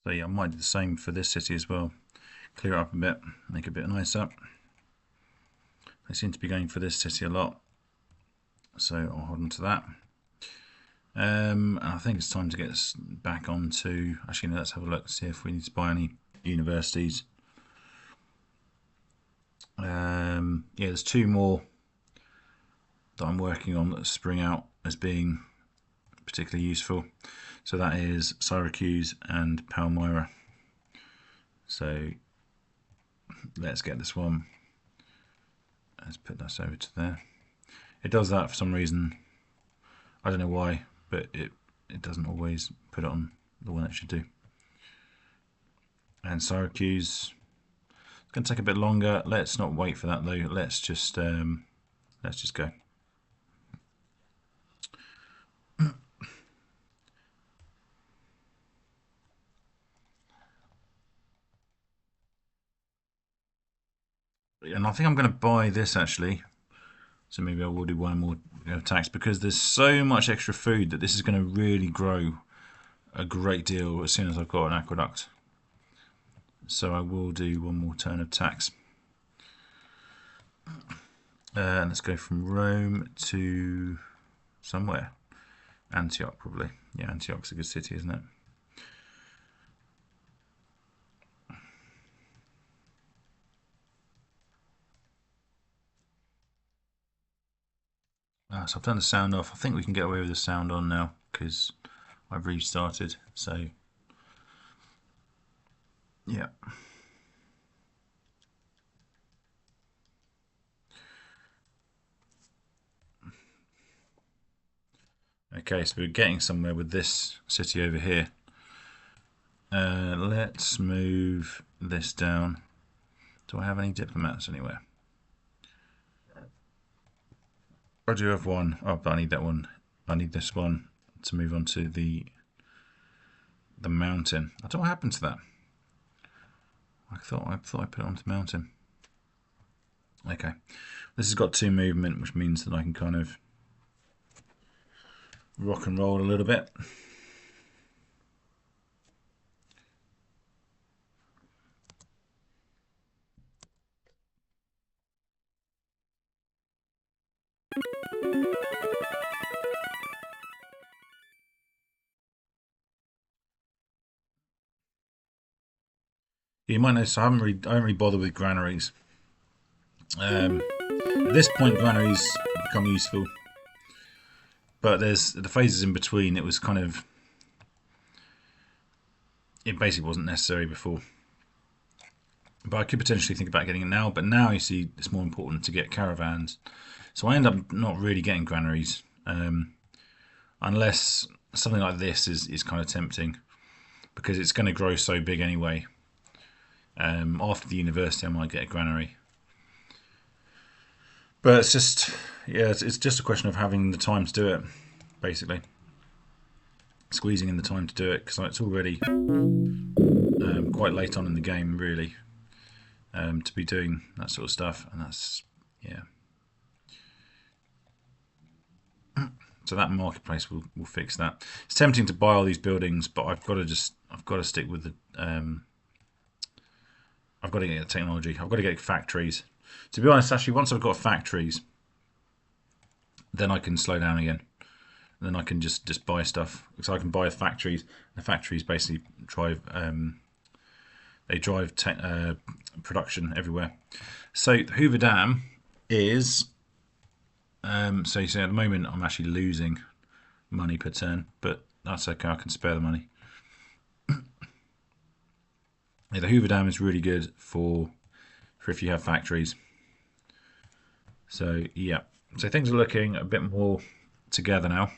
So yeah, I might do the same for this city as well. Clear it up a bit, make it a bit nicer. They seem to be going for this city a lot, so I'll hold on to that. I think it's time to get us back onto. Actually, no, let's have a look, see if we need to buy any universities. Yeah, there's two more that I'm working on that spring out as being particularly useful. So that is Syracuse and Palmyra. So let's get this one. Let's put this over to there. It does that for some reason. I don't know why, but it doesn't always put it on the one it should do. And Syracuse, it's going to take a bit longer. Let's not wait for that though. Let's just go. And I think I'm going to buy this actually. So maybe I will do one more tax because there's so much extra food that this is going to really grow a great deal as soon as I've got an aqueduct. So I will do one more turn of tax. And let's go from Rome to somewhere. Antioch probably. Yeah, Antioch's a good city, isn't it? So I've turned the sound off. I think we can get away with the sound on now because I've restarted. So yeah. Okay, so we're getting somewhere with this city over here. Let's move this down. Do I have any diplomats anywhere? I do have one. Oh, but I need that one. I need this one to move on to the mountain. I don't know what happened to that. I thought I put it onto the mountain. Okay, this has got 2 movement, which means that I can kind of rock and roll a little bit. You might notice I don't really bother with granaries. At this point, granaries become useful, but there's the phases in between. It was kind of, it basically wasn't necessary before. But I could potentially think about getting it now. But now you see, it's more important to get caravans. So I end up not really getting granaries, unless something like this is kind of tempting, because it's going to grow so big anyway. After the university, I might get a granary. But it's just, yeah, it's just a question of having the time to do it, basically. Squeezing in the time to do it, because it's already quite late on in the game, really, to be doing that sort of stuff. And that's, yeah. So that marketplace will fix that. It's tempting to buy all these buildings, but I've got to stick with the, I've got to get the technology. I've got to get factories. To be honest, actually, once I've got factories, then I can slow down again. And then I can just buy stuff. So I can buy factories. The factories basically drive production everywhere. So Hoover Dam is. So you see, at the moment I'm actually losing money per turn, but that's okay. I can spare the money. Yeah, the Hoover Dam is really good for if you have factories. So yeah, so things are looking a bit more together now.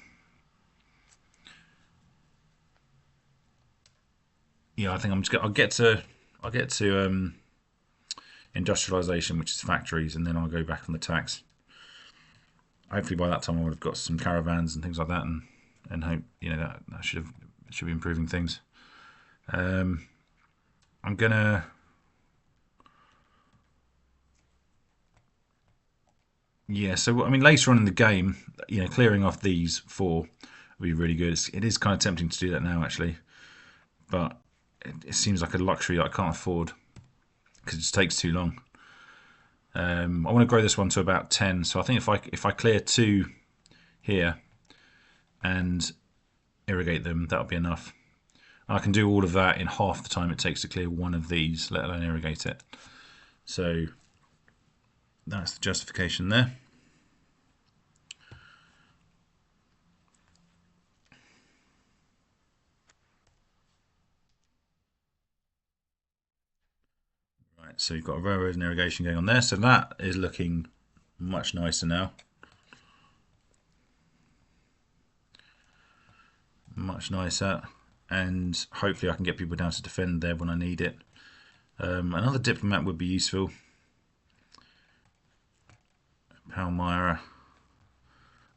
Yeah, I think I'll get to industrialization, which is factories, and then I'll go back on the tax. Hopefully by that time I would have got some caravans and things like that, and hope that should be improving things. I'm gonna. Yeah, so I mean, later on in the game, clearing off these 4 would be really good. It is kind of tempting to do that now, actually, but it seems like a luxury that I can't afford because it just takes too long. I want to grow this one to about 10, so I think if I clear 2 here and irrigate them, that'll be enough. And I can do all of that in half the time it takes to clear one of these, let alone irrigate it. So that's the justification there. Right, so you've got a railroad and irrigation going on there, so that is looking much nicer now. Much nicer, and hopefully I can get people down to defend there when I need it. Another diplomat would be useful. Palmyra.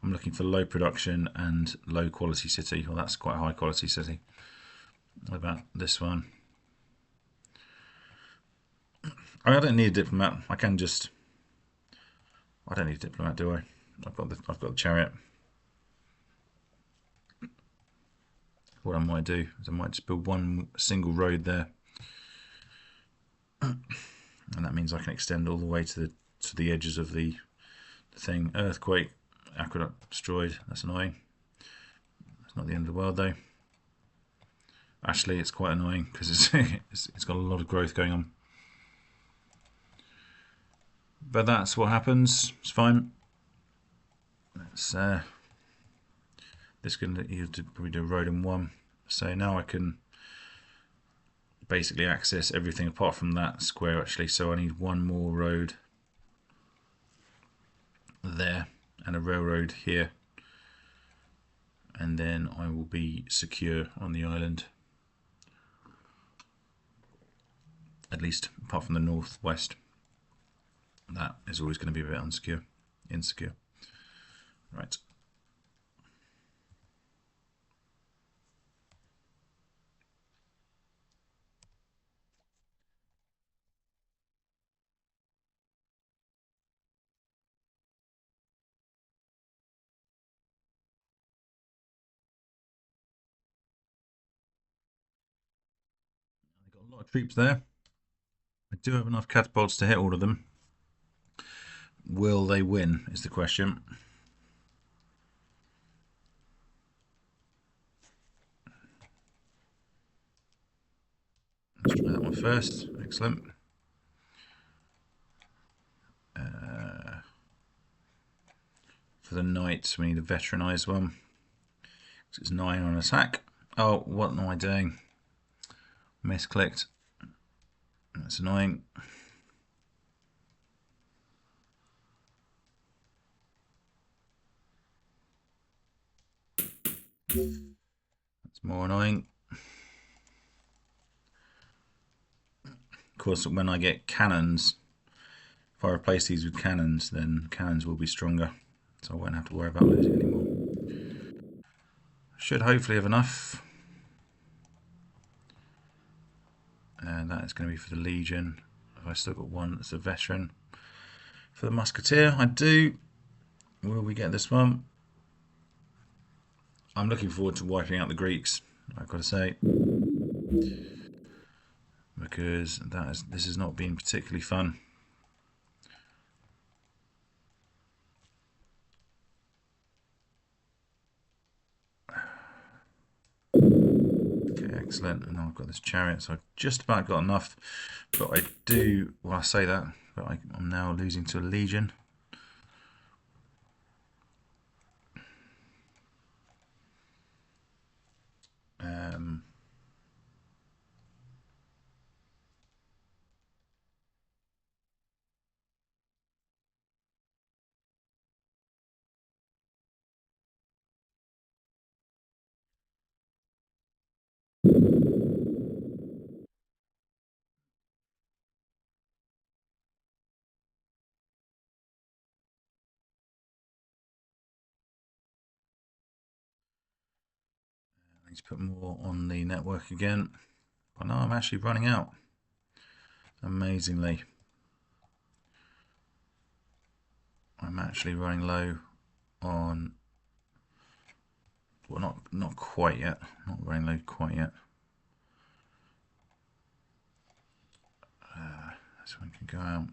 I'm looking for low production and low quality city. Well, that's quite a high quality city. What about this one? I mean, I don't need a diplomat. I can just. I don't need a diplomat, do I? I've got the chariot. What I might do is I might just build one single road there, and that means I can extend all the way to the edges of the thing. Earthquake, aqueduct destroyed. That's annoying. It's not the end of the world though. Actually, it's quite annoying because it's got a lot of growth going on. But that's what happens. It's fine. Let's this can you have to probably do a road in one. So now I can basically access everything apart from that square actually. So I need one more road there and a railroad here, and then I will be secure on the island. At least apart from the northwest. That is always going to be a bit insecure. Right. I've got a lot of troops there. I do have enough catapults to hit all of them. Will they win is the question. Let's try that one first. Excellent. For the knights, we need a veteranized one. It's 9 on attack. Oh, what am I doing? Misclicked. That's annoying. That's more annoying. Of course, when I get cannons, if I replace these with cannons, then cannons will be stronger. So I won't have to worry about losing anymore. Should hopefully have enough. And that is going to be for the Legion. Have I still got one that's a veteran? For the Musketeer, I do. Will we get this one? I'm looking forward to wiping out the Greeks, I've got to say. Because this has not been particularly fun. Okay, excellent. And now I've got this chariot, so I've just about got enough. But I do, well, I say that, but I'm now losing to a Legion. I need to put more on the network again. But now I'm actually running out. Amazingly. I'm actually running low on, well, not quite yet. Not running low quite yet. This one can go out.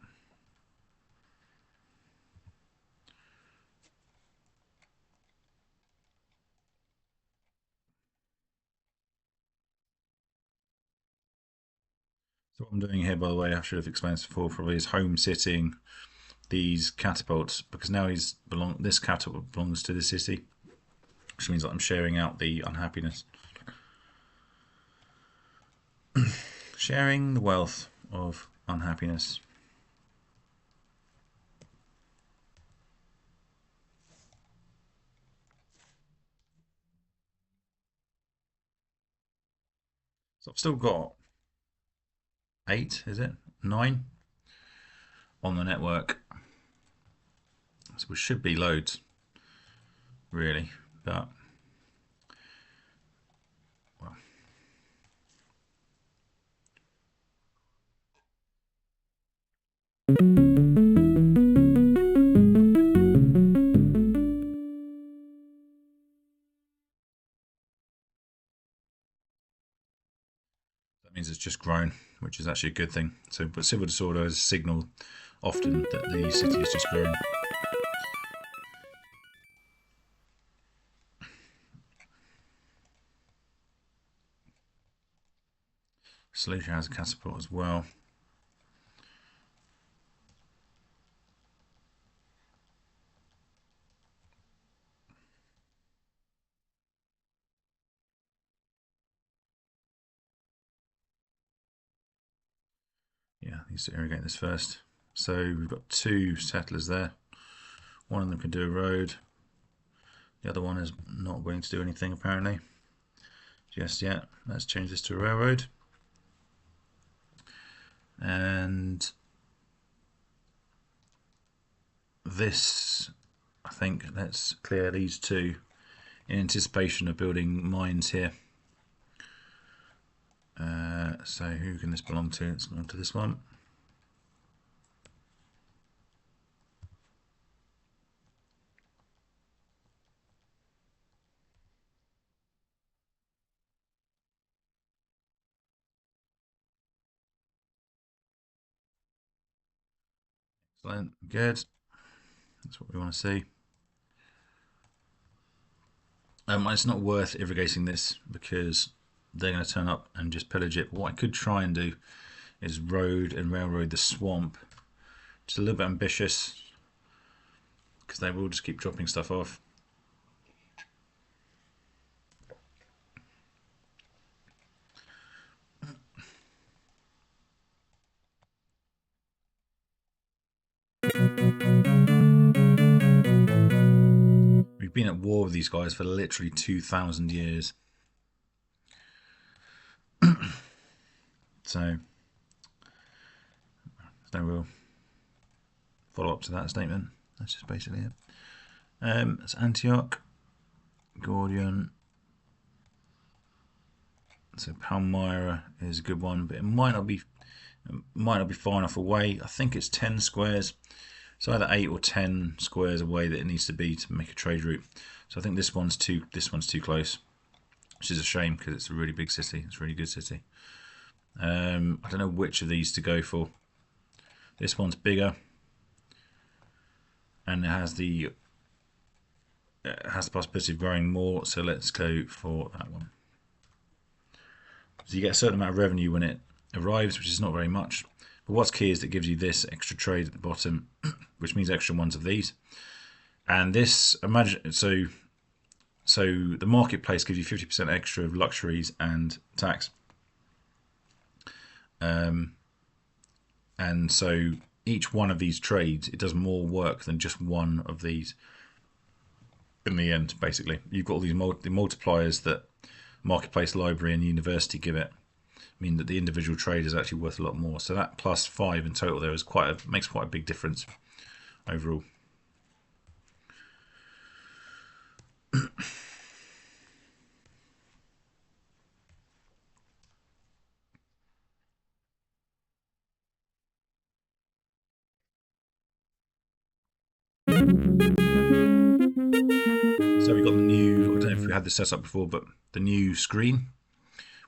So what I'm doing here, by the way, I should have explained this before, probably is home sitting these catapults, because now this catapult belongs to the city, which means that I'm sharing out the unhappiness. Sharing the wealth of unhappiness. So I've still got 8, is it? 9 on the network. So it should be loads, really, but well. That means it's just grown, which is actually a good thing. So, but civil disorder is a signal often that the city is just growing. Solution has a catapult as well. Yeah, needs to irrigate this first. So we've got 2 settlers there. One of them can do a road. The other one is not willing to do anything apparently just yet. Let's change this to a railroad. And this, I think, let's clear these 2 in anticipation of building mines here. So who can this belong to? It's belong to this one. Excellent, good. That's what we want to see. It's not worth irrigating this because they're going to turn up and just pillage it. But what I could try and do is road and railroad the swamp. Just a little bit ambitious because they will just keep dropping stuff off. We've been at war with these guys for literally 2,000 years. So there's no real follow up to that statement. That's just basically it. It's Antioch, Gordian. So Palmyra is a good one, but it might not be far enough away. I think it's 10 squares. It's either 8 or 10 squares away that it needs to be to make a trade route. So I think this one's too close, which is a shame because it's a really big city. It's a really good city. I don't know which of these to go for. This one's bigger, and it has the possibility of growing more. So let's go for that one. So you get a certain amount of revenue when it arrives, which is not very much. But what's key is that it gives you this extra trade at the bottom, which means extra ones of these. And this, imagine, so the marketplace gives you 50% extra of luxuries and tax. And so each one of these trades, it does more work than just one of these. In the end, basically, you've got all these the multipliers that marketplace, library, and university give it. Mean that the individual trade is actually worth a lot more. So that plus 5 in total there is makes quite a big difference overall. So we've got the new, I don't know if we had this set up before, but the new screen,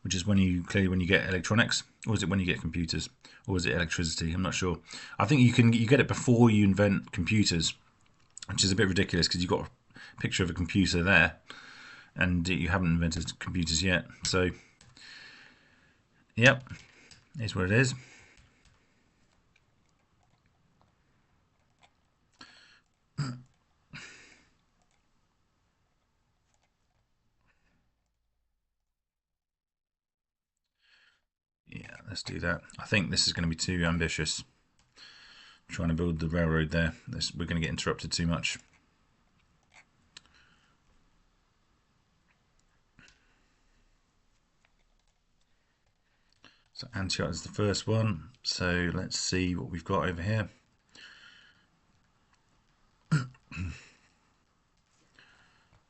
which is when you get electronics, or is it when you get computers, or is it electricity? I'm not sure. I think you get it before you invent computers, which is a bit ridiculous because you've got a picture of a computer there, and you haven't invented computers yet. So, yep, is what it is. Yeah, let's do that. I think this is going to be too ambitious. Trying to build the railroad there. We're going to get interrupted too much. So Antioch is the first one. So let's see what we've got over here.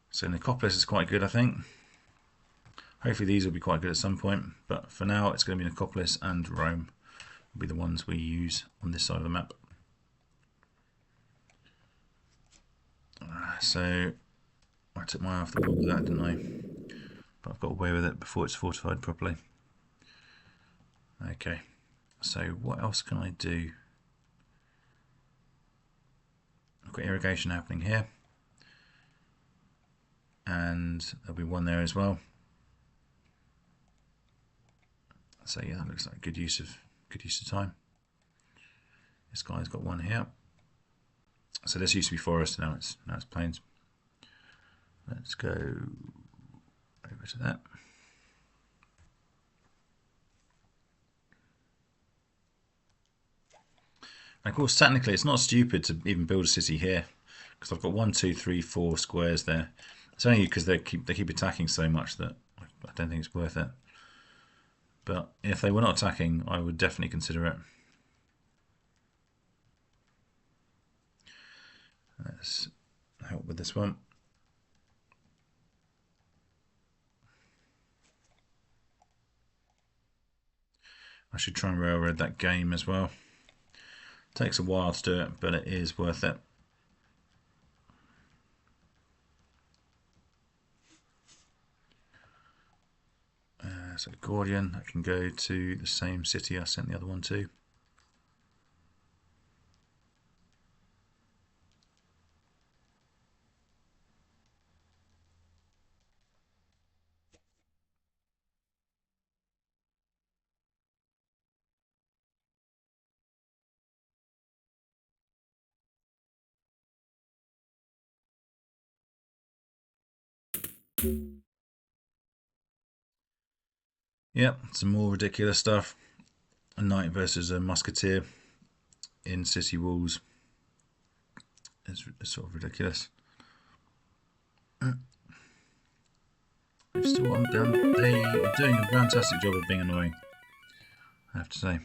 So Nicopolis is quite good, I think. Hopefully these will be quite good at some point. But for now, it's going to be Nicopolis and Rome will be the ones we use on this side of the map. So I took my eye off the ball with that, didn't I? But I've got away with it before it's fortified properly. Okay, so what else can I do? I've got irrigation happening here, and there'll be one there as well. So yeah, that looks like a good use of time. This guy's got one here. So this used to be forest, now it's plains. Let's go over to that. And of course, technically, it's not stupid to even build a city here, because I've got 1, 2, 3, 4 squares there. It's only because they keep attacking so much that I don't think it's worth it. But if they were not attacking, I would definitely consider it. Let's help with this one. I should try and railroad that game as well. Takes a while to do it, but it is worth it. So Gordian, I can go to the same city I sent the other one to. Yep, some more ridiculous stuff. A knight versus a musketeer in city walls. It's sort of ridiculous. They're doing a fantastic job of being annoying, I have to say.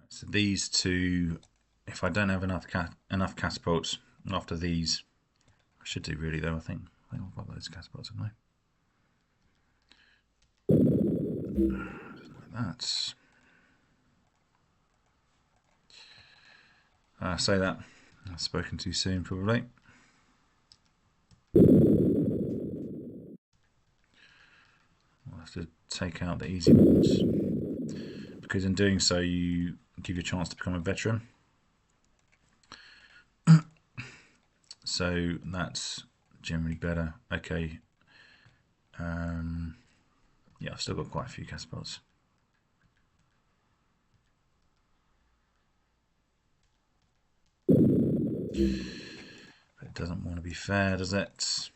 So these two, if I don't have enough catapults after these, I should do really though. I think I've got loads of catapults, haven't I? Like that. Say that. I've spoken too soon, probably. I'll have to take out the easy ones, because in doing so you give you a chance to become a veteran. So that's generally better. Okay. Yeah, I've still got quite a few catapults. But it doesn't want to be fair, does it?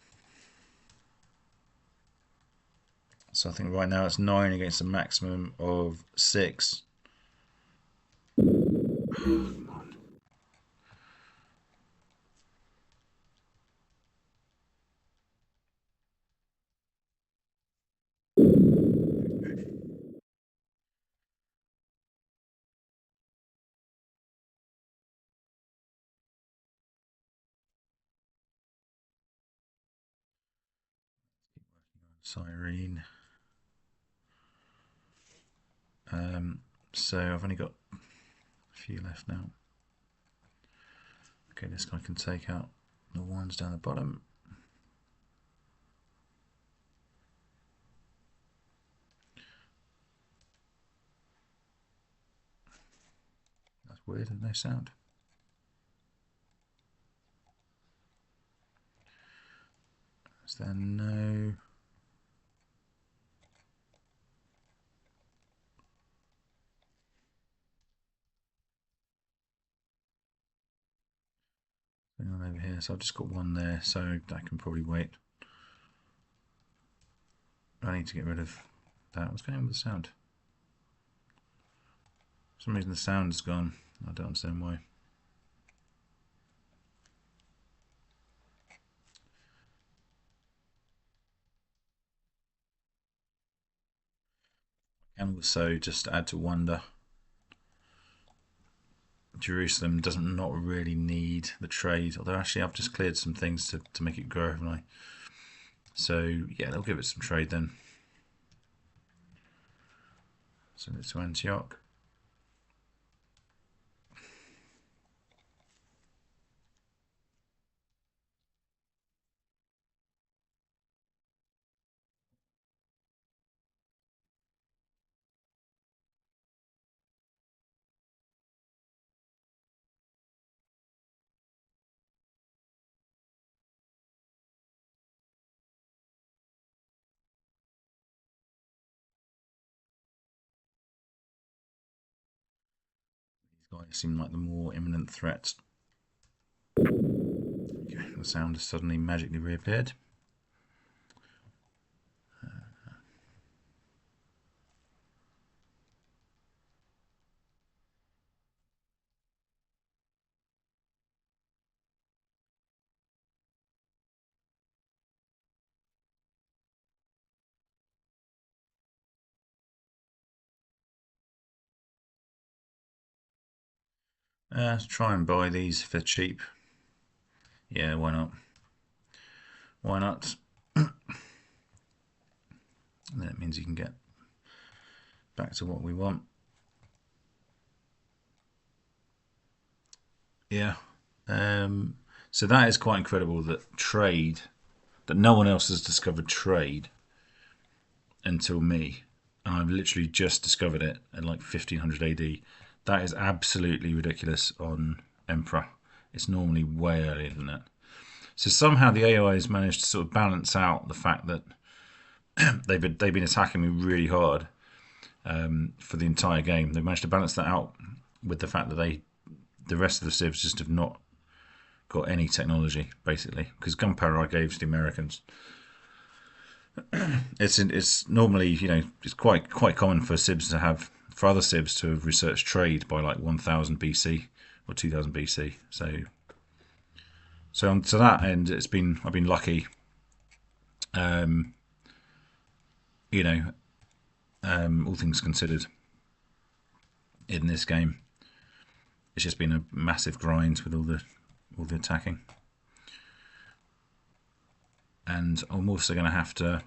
So I think right now it's 9 against a maximum of 6. Come on. Cyrene. So I've only got a few left now. Okay, this guy can take out the ones down the bottom. That's weird, there's no sound. Is there no... on over here? So I've just got one there, so that can probably wait. I need to get rid of that. What's going on with the sound? For some reason the sound's gone. I don't understand why. And also just add to wonder, Jerusalem doesn't not really need the trade, although actually I've just cleared some things to make it grow, haven't I? So yeah, they'll give it some trade then. Send it to Antioch. These guys seem like the more imminent threats. Okay, the sound has suddenly magically reappeared. Let's try and buy these if they're cheap. Yeah, why not? Why not? And then it means you can get back to what we want. Yeah. So that is quite incredible that trade, that no one else has discovered trade until me. And I've literally just discovered it at like 1500 AD. That is absolutely ridiculous on Emperor. It's normally way earlier than that. So somehow the AI has managed to sort of balance out the fact that they've been attacking me really hard for the entire game. They've managed to balance that out with the fact that the rest of the civs just have not got any technology, basically, because gunpowder I gave to the Americans. It's normally, you know, it's quite common for other civs to have researched trade by like 1000 BC or 2000 BC. So on to that end, I've been lucky. You know, all things considered, in this game, it's just been a massive grind with all the attacking. And I'm also going to have to...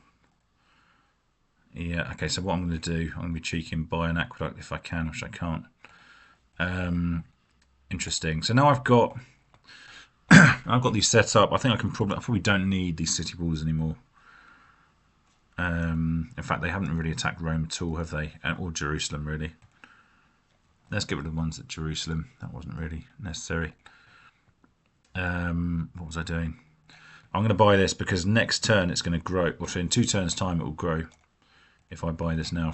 Yeah, okay, so what I'm going to do, I'm going to be cheeky and buy an aqueduct if I can, which I can't. Interesting. So now I've got these set up. I think I probably don't need these city walls anymore. In fact, they haven't really attacked Rome at all, have they? Or Jerusalem, really. Let's get rid of the ones at Jerusalem. That wasn't really necessary. What was I doing? I'm going to buy this because next turn it's going to grow. Or in 2 turns' time it will grow if I buy this now.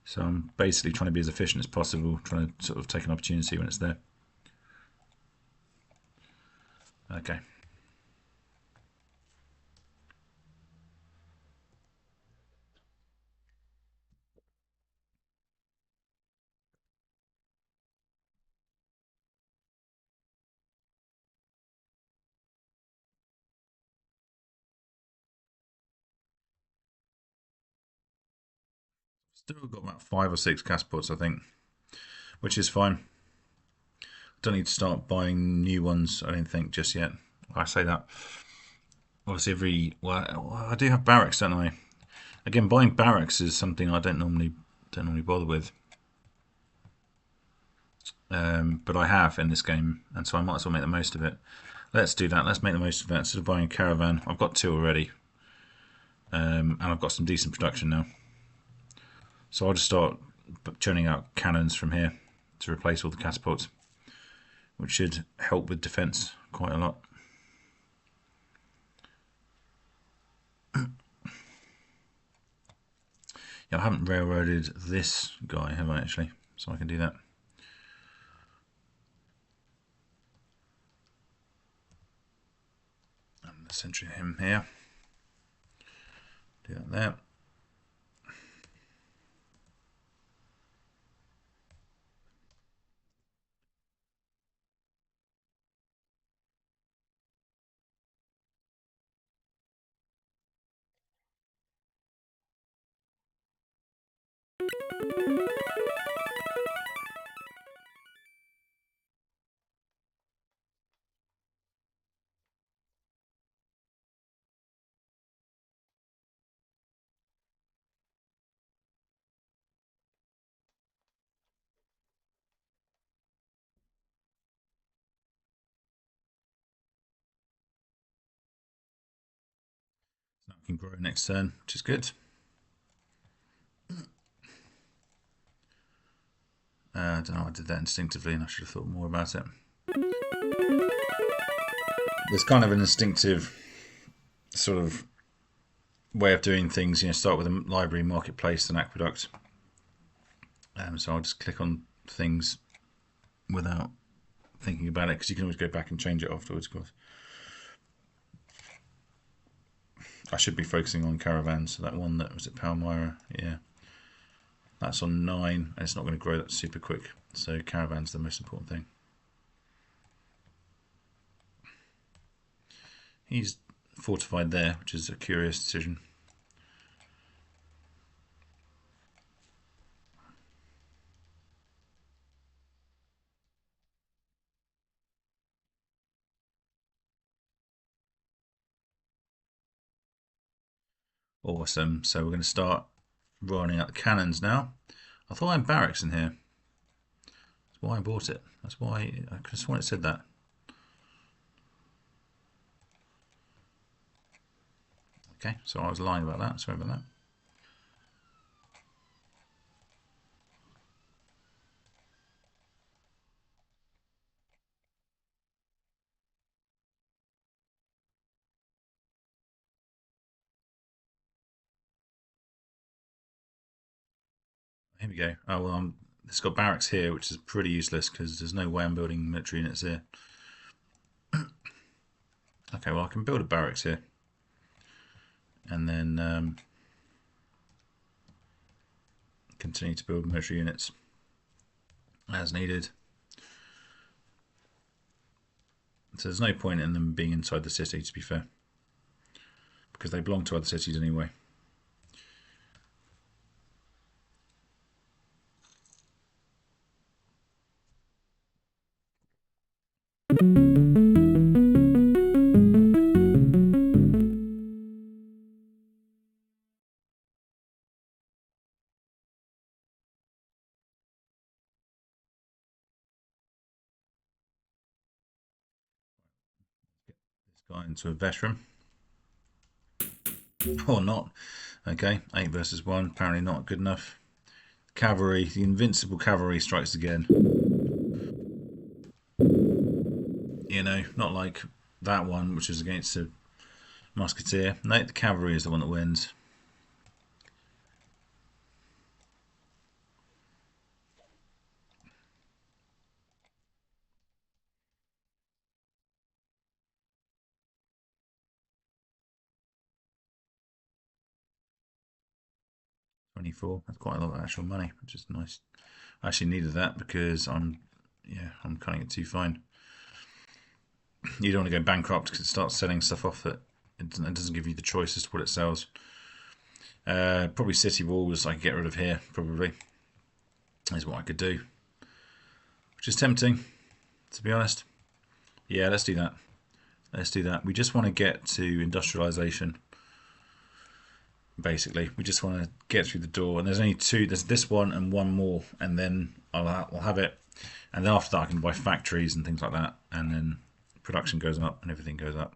So I'm basically trying to be as efficient as possible, trying to sort of take an opportunity when it's there. Okay. Still got about 5 or 6 Caspods, I think, which is fine. Don't need to start buying new ones, I don't think, just yet. I say that. Obviously, well, I do have barracks, don't I? Again, buying barracks is something I don't normally bother with. But I have in this game, and so I might as well make the most of it. Let's do that. Let's make the most of that. Instead of buying a caravan, I've got 2 already, and I've got some decent production now. So I'll just start churning out cannons from here to replace all the catapults, which should help with defence quite a lot. Yeah, I haven't railroaded this guy, have I actually? So I can do that. And centre him here. Do that there. Now I can grow next turn, which is good. I don't know, I did that instinctively and I should have thought more about it. There's kind of an instinctive sort of way of doing things. Start with a library, marketplace, and aqueduct. So I'll just click on things without thinking about it, because you can always go back and change it afterwards, of course. I should be focusing on caravans. So that one that was at Palmyra, yeah. That's on 9, and it's not going to grow that super quick. So caravan's the most important thing. He's fortified there, which is a curious decision. Awesome. So we're going to start rolling out the cannons now. I thought I had barracks in here. That's why I bought it. That's why I could have sworn it said that. Okay, so I was lying about that. Sorry about that. Here we go. Oh, well, it's got barracks here, which is pretty useless because there's no way I'm building military units here. Okay, well, I can build a barracks here. And then continue to build military units as needed. So there's no point in them being inside the city, to be fair, because they belong to other cities anyway. This guy into a veteran. Or not. Okay, 8 versus 1, apparently not good enough. Cavalry, the invincible cavalry strikes again. Not like that one, which is against a musketeer. No, the cavalry is the one that wins. $24. That's quite a lot of actual money, which is nice. I actually needed that because I'm cutting it too fine. You don't want to go bankrupt because it starts selling stuff off that it doesn't give you the choice as to what it sells. Probably city walls I could get rid of here, probably, is what I could do. Which is tempting, to be honest. Yeah, let's do that. Let's do that. We just want to get to industrialization, basically. We just want to get through the door. And there's only two. There's this one and one more. And then I'll have it. And then after that I can buy factories and things like that. And then production goes up and everything goes up.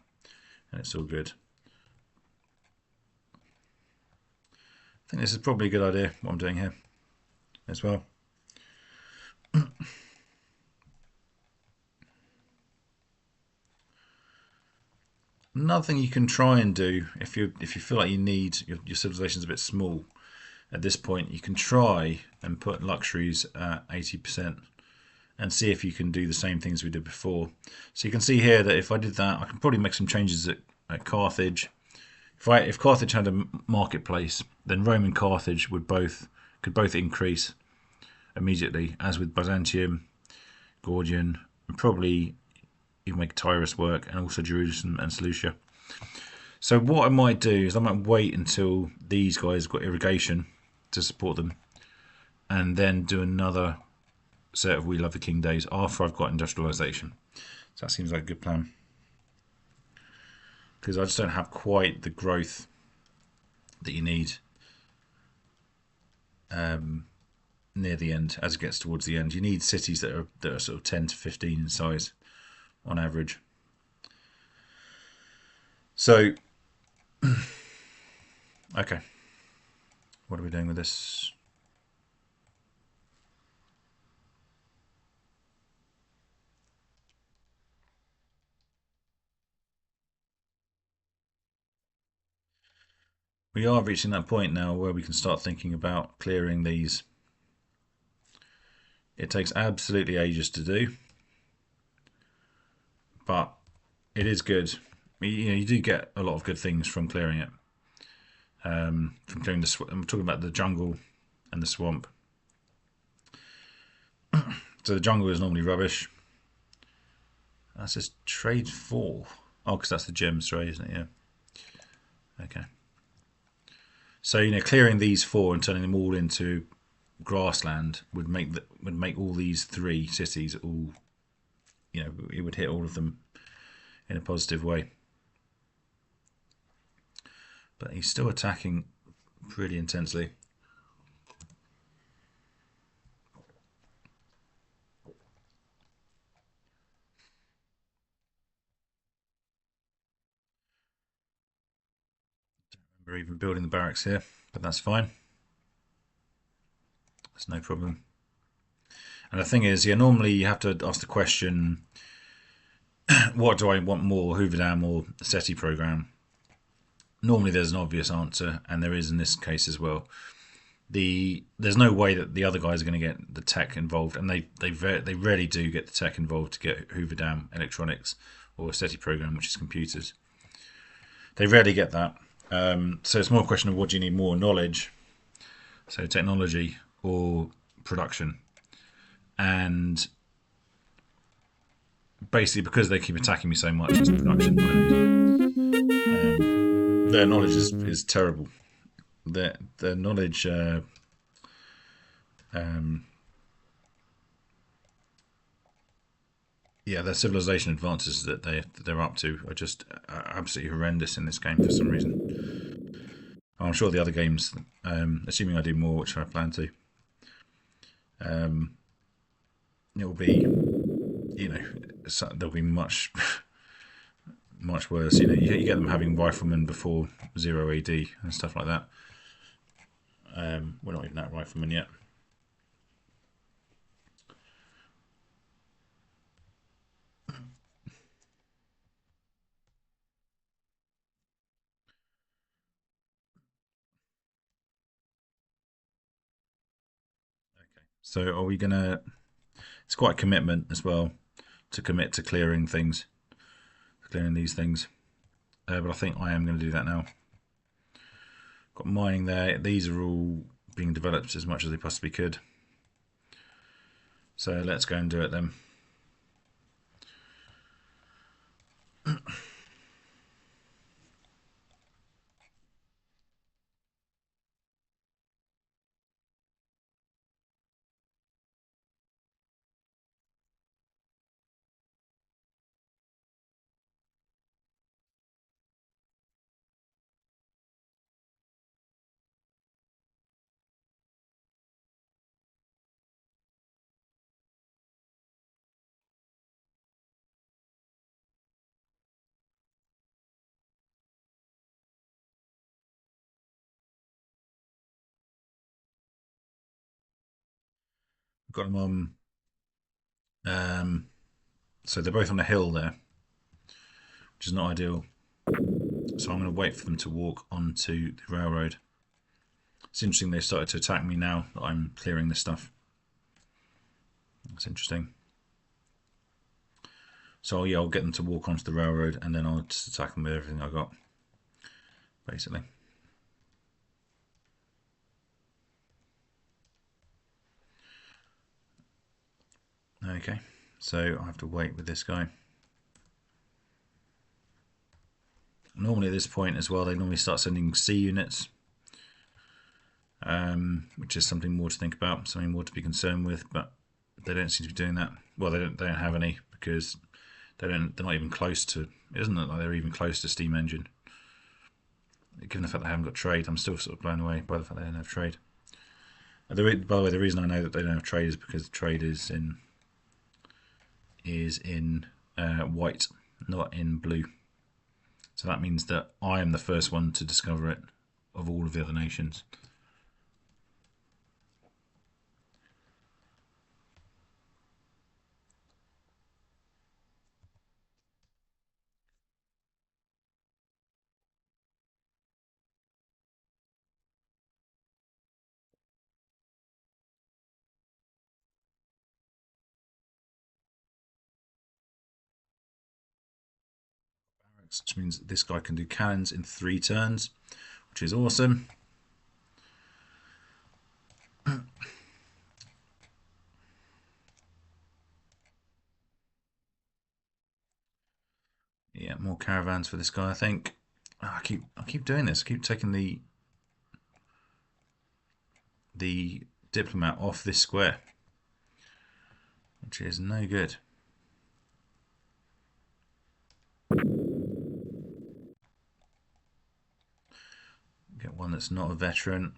And it's all good. I think this is probably a good idea, what I'm doing here as well. Another thing you can try and do if you feel like you need your civilization's a bit small at this point, you can try and put luxuries at 80% and see if you can do the same things we did before. So you can see here that if I did that, I can probably make some changes at Carthage. If Carthage had a marketplace, then Rome and Carthage could both increase immediately, as with Byzantium, Gordian, and probably you can make Tyrus work, and also Jerusalem and Seleucia. So what I might do is I might wait until these guys have got irrigation to support them, and then do another set of We Love the King days after I've got industrialization. So that seems like a good plan, because I just don't have quite the growth that you need near the end. As it gets towards the end, you need cities that are sort of 10 to 15 in size on average. So okay, what are we doing with this? We are reaching that point now where we can start thinking about clearing these. It takes absolutely ages to do, but it is good. You do get a lot of good things from clearing it. From clearing I'm talking about the jungle and the swamp. So the jungle is normally rubbish. That says trade 4. Oh, because that's the gems trade, isn't it? Yeah. Okay. So clearing these 4 and turning them all into grassland would make all these 3 cities all. It would hit all of them in a positive way. But he's still attacking pretty intensely. We're even building the barracks here, but that's fine. That's no problem. And the thing is, normally you have to ask the question, what do I want more, Hoover Dam or the SETI program? Normally there's an obvious answer, and there is in this case as well. There's no way that the other guys are going to get the tech involved, and they rarely do get the tech involved to get Hoover Dam electronics or a SETI program, which is computers. They rarely get that. So it's more a question of what do you need more, knowledge, so technology, or production. And basically, because they keep attacking me so much, it's production. Their knowledge is terrible. Their knowledge, their civilization advances that they're up to are just absolutely horrendous in this game for some reason. I'm sure the other games, assuming I do more, which I plan to, it will be, there'll be much worse. You get them having riflemen before 0 AD and stuff like that. We're not even at riflemen yet. So are we gonna? It's quite a commitment as well to commit to clearing these things. But I think I am going to do that now. Got mining there. These are all being developed as much as they possibly could. So let's go and do it then. Okay. got them on. So they're both on a hill there, which is not ideal. So I'm going to wait for them to walk onto the railroad. It's interesting they've started to attack me now that I'm clearing this stuff. That's interesting. So yeah, I'll get them to walk onto the railroad and then I'll just attack them with everything I got, basically. Okay, so I have to wait with this guy. Normally at this point as well, they normally start sending C units, which is something more to think about, something more to be concerned with, but they don't seem to be doing that. Well, they don't have any because they're not even close to. It doesn't look like they're even close to steam engine. Given the fact they haven't got trade, I'm still sort of blown away by the fact they don't have trade. By the way, the reason I know that they don't have trade is because the trade is in white, not in blue. So that means that I am the first one to discover it of all of the other nations. Which means this guy can do cannons in 3 turns, which is awesome. Yeah, more caravans for this guy, I think. Oh, I keep doing this. I keep taking the diplomat off this square, which is no good. Get one that's not a veteran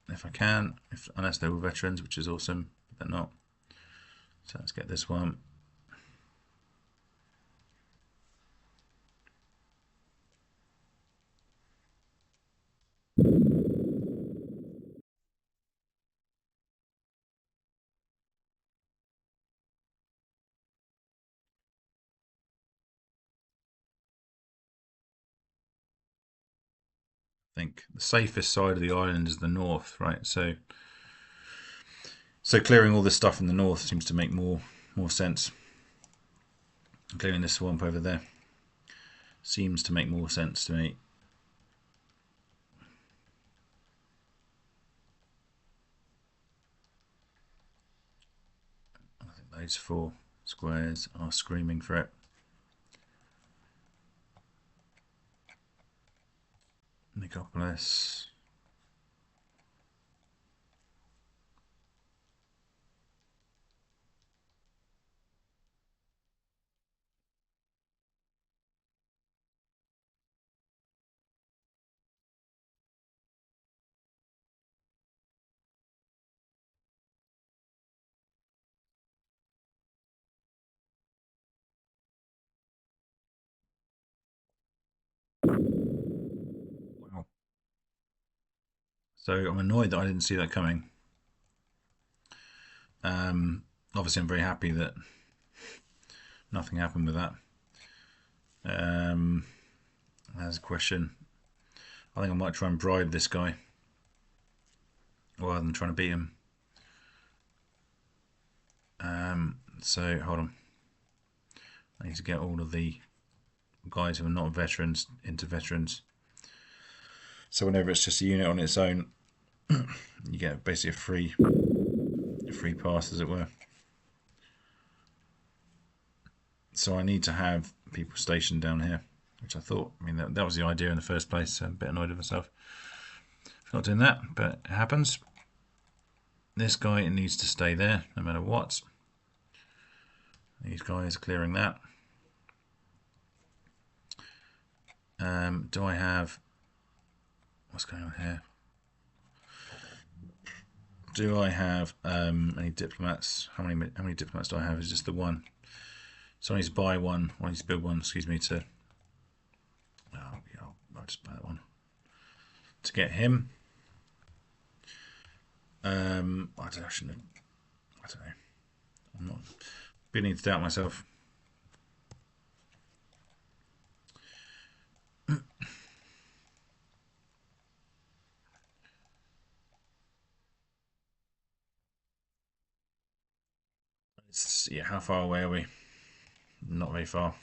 if I can, unless they're all veterans, which is awesome, but they're not. So let's get this one. I think the safest side of the island is the north, right? So clearing all this stuff in the north seems to make more sense. Clearing this swamp over there seems to make more sense to me. I think those 4 squares are screaming for it. Nicopolis. Wow. So I'm annoyed that I didn't see that coming. Obviously, I'm very happy that nothing happened with that. There's a question. I think I might try and bribe this guy rather than trying to beat him. So hold on. I need to get all of the guys who are not veterans into veterans. So whenever it's just a unit on its own, you get basically a free pass, as it were. So I need to have people stationed down here, which I thought, I mean, that was the idea in the first place. So I'm a bit annoyed with myself for not doing that, but it happens. This guy needs to stay there no matter what. These guys are clearing that. Do I have... What's going on here? Do I have any diplomats? How many diplomats do I have? Is just the one. So I need to buy one. I need to build one, excuse me, to... Oh, yeah, I'll just buy that one. To get him. I shouldn't I don't know. I'm not beginning to doubt myself. Yeah, how far away are we? Not very far.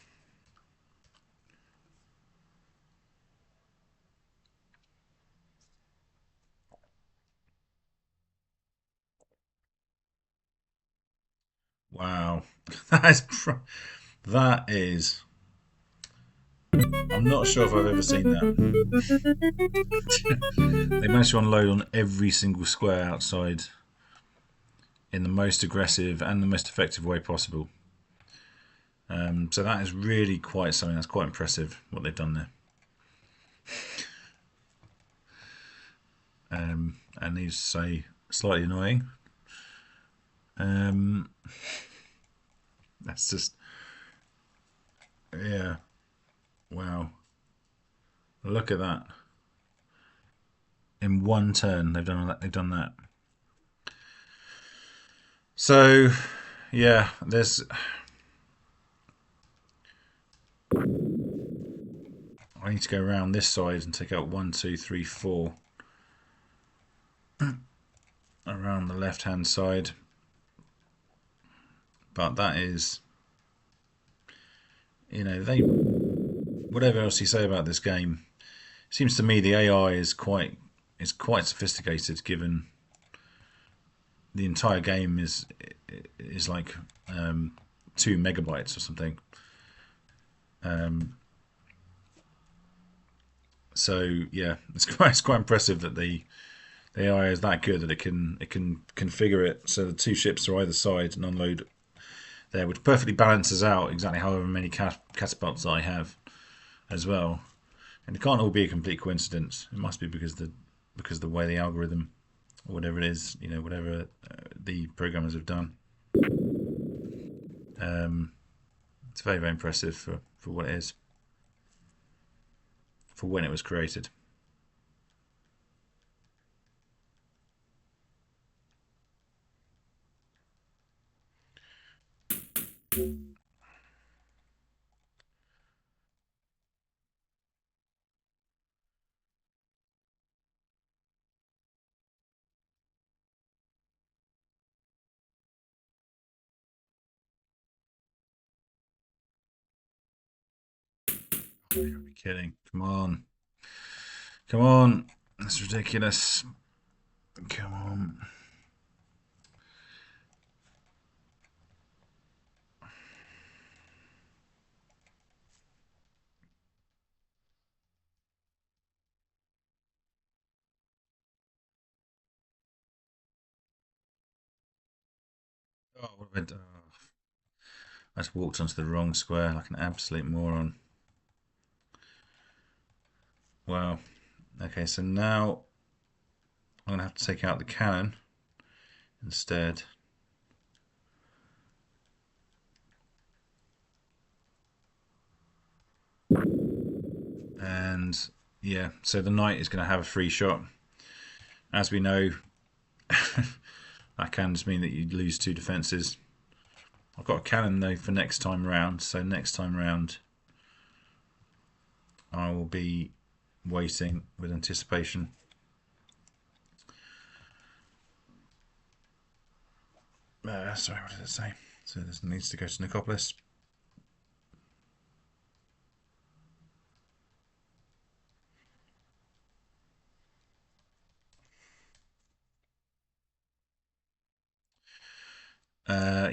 Wow, that is. I'm not sure if I've ever seen that. They managed to unload on every single square outside in the most aggressive and the most effective way possible. So that is really quite something. That's quite impressive what they've done there. And needs to say slightly annoying. That's just, yeah, wow. Look at that. In one turn, they've done that. They've done that. So, yeah, there's. I need to go around this side and take out 1, 2, 3, 4. Around the left-hand side. But that is, whatever else you say about this game, it seems to me the AI is quite sophisticated. Given the entire game is like 2 megabytes or something. So yeah, it's quite impressive that the AI is that good that it can configure it so the 2 ships are either side and unload there, which perfectly balances out exactly however many catapults I have as well. And it can't all be a complete coincidence. It must be because the way the algorithm or whatever it is, whatever the programmers have done. It's very, very impressive for what it is, for when it was created. Oh, you gotta be kidding. Come on. Come on. That's ridiculous. Come on. Oh, what have I done? I just walked onto the wrong square like an absolute moron. Wow. Okay, so now I'm going to have to take out the cannon instead. And yeah, so the knight is going to have a free shot. As we know, that can just mean that you lose 2 defences. I've got a cannon though for next time round, so next time round I will be waiting with anticipation. Sorry, what did it say? So this needs to go to Nicopolis.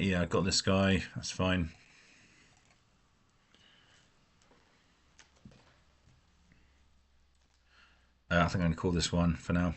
Yeah, I got this guy. That's fine. I think I'm going to call this one for now.